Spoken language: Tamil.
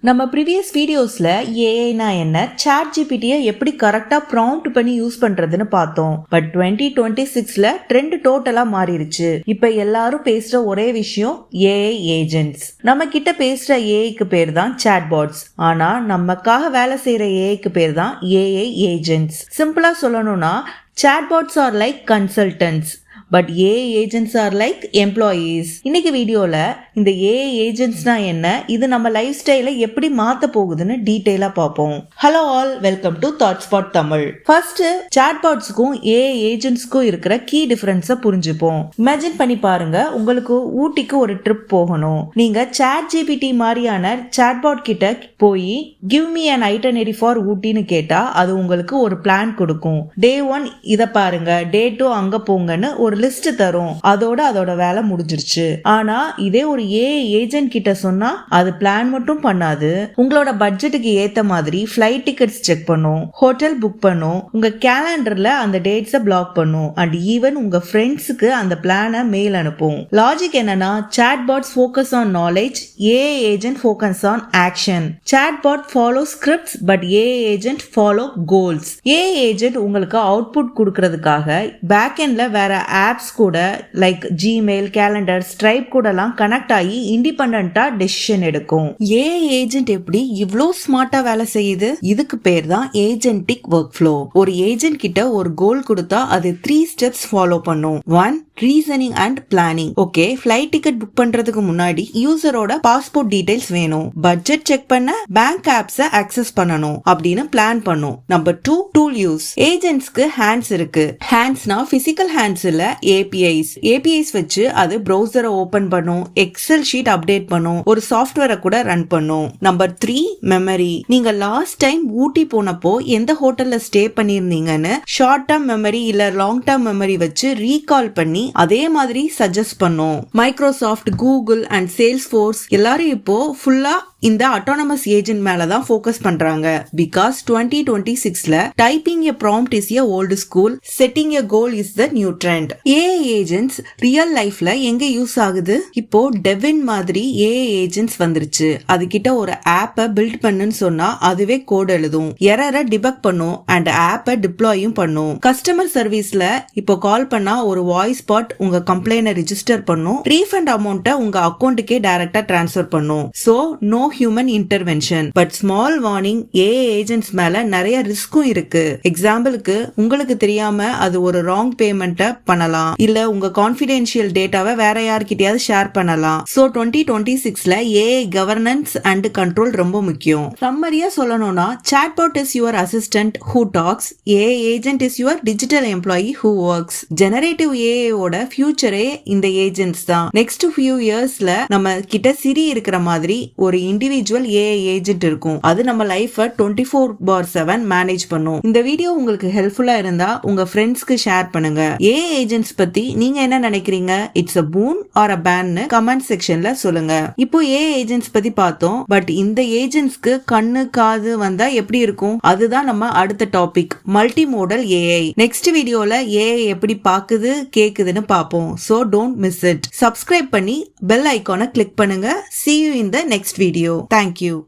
நம்ம ப்ரீவியஸ் வீடியோஸ்ல ஏஐனா என்ன, சாட் ஜிபிடியை எப்படி கரெக்டா ப்ராம்ப்ட் பண்ணி யூஸ் பண்றதுன்னு பார்த்தோம். பட் 2026ல ட்ரெண்ட் டோட்டலா மாறிடுச்சு. இப்ப எல்லாரும் பேசுற ஒரே விஷயம் ஏஐ ஏஜென்ட்ஸ். நம்ம கிட்ட பேசுற ஏஐக்கு பேர் தான் சாட் பாட்ஸ். ஆனா நமக்காக வேலை செய்யற ஏஐக்கு பேர் தான் ஏஐ ஏஜென்ட்ஸ். சிம்பிளா சொல்லணும்னா chatbots are like consultants, but AI agents are like employees. இன்னைக்கு வீடியோல இந்த ஏஐ ஏஜென்ட்ஸ்னா என்ன, இது நம்ம லைஃப் ஸ்டைலை எப்படி மாத்த போகுதுன்னு டீடைலா பார்ப்போம். Hello all, welcome to Thoughtspot Tamil. First சாட்பாட்ஸ்க்கும் ஏஐ ஏஜென்ட்ஸ்க்கும் இருக்கிற கீ டிஃபரன்ஸை புரிஞ்சுப்போம். இமேஜின் பண்ணி பாருங்க, உங்களுக்கு ஊட்டிக்கு ஒரு ட்ரிப் போகணும். நீங்க சாட் ஜிபிடி மாதிரியான சாட்பாட் கிட்ட போய் give me an itinerary for ஊட்டின்னு கேட்டா அது உங்களுக்கு ஒரு பிளான் கொடுக்கும். டே 1 இத பாருங்க, டே 2 அங்க போங்கன்னு ஒரு லிஸ்ட் தரும். அதோட வேலை முடிஞ்சிருச்சு. ஆனா இதே ஒரு ஏஐ ஏஜென்ட் கிட்ட சொன்னா அது பிளான் மட்டும் பண்ணாது, உங்களோட பட்ஜெட்டுக்கு ஏத்த மாதிரி ஃபிளைட் டிக்கெட்ஸ் செக் பண்ணும், ஹோட்டல் புக் பண்ணும், உங்க கேலண்டர்ல அந்த டேட்ஸை பிளாக் பண்ணும், அண்ட் ஈவன் உங்க ஃப்ரெண்ட்ஸுக்கு அந்த பிளானை மெயில் அனுப்பும். லாஜிக் என்னன்னா, chatbots focus on knowledge, AI agent focus on action. Chatbot follow scripts, but AI agent follow goals. AI agent உங்களுக்கு அவுட்புட் கொடுக்கறதுக்காக பேக் எண்ட்ல வேற ஆப்ஸ் கூட லைக் ஜிமெயில், கேலண்டர், ஸ்ட்ரைப் கூடலாம் கனெக்ட் ஆகி இண்டிபெண்டன்ட்டா டெசிஷன் எடுக்கும். ஏஐ ஏஜென்ட் எப்படி இவ்ளோ ஸ்மார்ட்டா வேலை செய்யுது? இதுக்கு பேர் தான் ஏஜென்டிக் ஒர்க் ஃப்ளோ. ஒரு ஏஜென்ட் கிட்ட ஒரு கோல் கொடுத்தா அது 3 ஸ்டெப்ஸ் ஃபாலோ பண்ணும். 1 reasoning and planning. Okay, flight ticket book பண்றதுக்கு முன்னாடி யூசரோட பாஸ்போர்ட் டீடைல்ஸ் வேணும், பட்ஜெட் செக் பண்ண பேங்க் ஆப்ஸை ஆக்சஸ் பண்ணணும் அப்படின்னு பிளான் பண்ணும். Number 2 tool use. ஏஜென்ட்ஸ்க்கு ஹேண்ட்ஸ் இருக்கு. ஹேண்ட்ஸ்னா பிசிக்கல் ஹேண்ட்ஸ் இல்ல, ஏபிஐஸ் வச்சு அது ப்ரௌசரை ஓபன் பண்ணும், எக்ஸல் ஷீட் அப்டேட் பண்ணும், ஒரு சாஃப்ட்வேரை கூட ரன் பண்ணும். Number 3 memory. நீங்க லாஸ்ட் டைம் ஊட்டி போனப்போ எந்த ஹோட்டல்ல ஸ்டே பண்ணிருந்தீங்கன்னு ஷார்ட் டேர்ம் மெமரி இல்ல லாங் டேர்ம் மெமரி வச்சு ரீகால் பண்ணி அதே மாதிரி சஜஸ்ட் பண்ணும். மைக்ரோசாஃப்ட், கூகுள் அண்ட் சேல்ஸ்ஃபோர்ஸ் எல்லாரும் இப்போ ஃபுல்லா இந்த அட்டானமஸ் ஏஜென்ட் மேல தான் ஃபோக்கஸ் பண்றாங்க. பிகாஸ் 2026ல typing a prompt is a old school, setting a goal is the new trend. AI agents real லைஃப்ல எங்க யூஸ் ஆகுது? இப்போ டெவின் மாதிரி ஏஐ ஏஜென்ட்ஸ் வந்துருச்சு. அது கிட்ட ஒரு ஆப்பை பில்ட் பண்ணுன்னு சொன்னா அதுவே கோட் எழுதும், எரரை டிபக் பண்ணும் அண்ட் ஆப்பை டிப்ளாயும் பண்ணும். கஸ்டமர் சர்வீஸ்ல இப்போ கால் பண்ணா ஒரு வாய்ஸ் பாட் உங்க கம்ப்ளைண்ட ரிஜிஸ்டர் பண்ணும், ரீஃபண்ட் அமௌண்ட்டை உங்க அக்கௌண்ட்டுக்கே டைரக்டா டிரான்ஸ்ஃபர் பண்ணும். So no human intervention. But small warning, AI agents மேல நிறைய ரிஸ்க்கும் இருக்கு. எக்ஸாம்பிளுக்கு, உங்களுக்கு தெரியாம அது ஒரு ராங் பேமெண்ட்டை பண்ணலாம், இல்ல உங்க கான்ஃபிடென்ஷியல் டேட்டாவை வேற யார்கிட்டயாவது ஷேர் பண்ணலாம். சோ 2026ல ஏஐ கவர்னன்ஸ் அண்ட் கண்ட்ரோல் ரொம்ப முக்கியம். சம்மரியா சொல்லணும்னா, chatbot is your assistant who talks, AI agent is your digital employee who works. Generative AI ஓட ஃபியூச்சரே இந்த ஏஜென்ட்ஸ் தான். நெக்ஸ்ட் ஃபியூ இயர்ஸ்ல நம்ம கிட்ட சிரி இருக்கிற மாதிரி ஒரு இண்டிவிஜுவல் ஏஐ ஏஜென்ட் இருக்கும். அது நம்ம லைஃப 24/7 மேனேஜ் பண்ணும். இந்த வீடியோ உங்களுக்கு ஹெல்ப்ஃபுல்லா இருந்தா உங்க ஃப்ரெண்ட்ஸ்க்கு ஷேர் பண்ணுங்க. ஏஐ ஏஜென்ட்ஸ் பத்தி நீங்க என்ன நினைக்கிறீங்க? It's a boon or a ban னு கமெண்ட் செக்ஷன்ல சொல்லுங்க. இப்போ ஏஐ ஏஜென்ட்ஸ் பத்தி பார்த்தோம். பட் இந்த ஏஜென்ட்ஸ்க்கு கண்ணு காது வந்தா எப்படி இருக்கும்? அதுதான் நம்ம அடுத்த topic, multi modal AI. Next வீடியோல ஏஐ எப்படி பாக்குது கேக்குதுன்னு பார்ப்போம். So don't miss it. Subscribe பண்ணி பெல் ஐகானை கிளிக் பண்ணுங்க. See you in the next video. Thank you.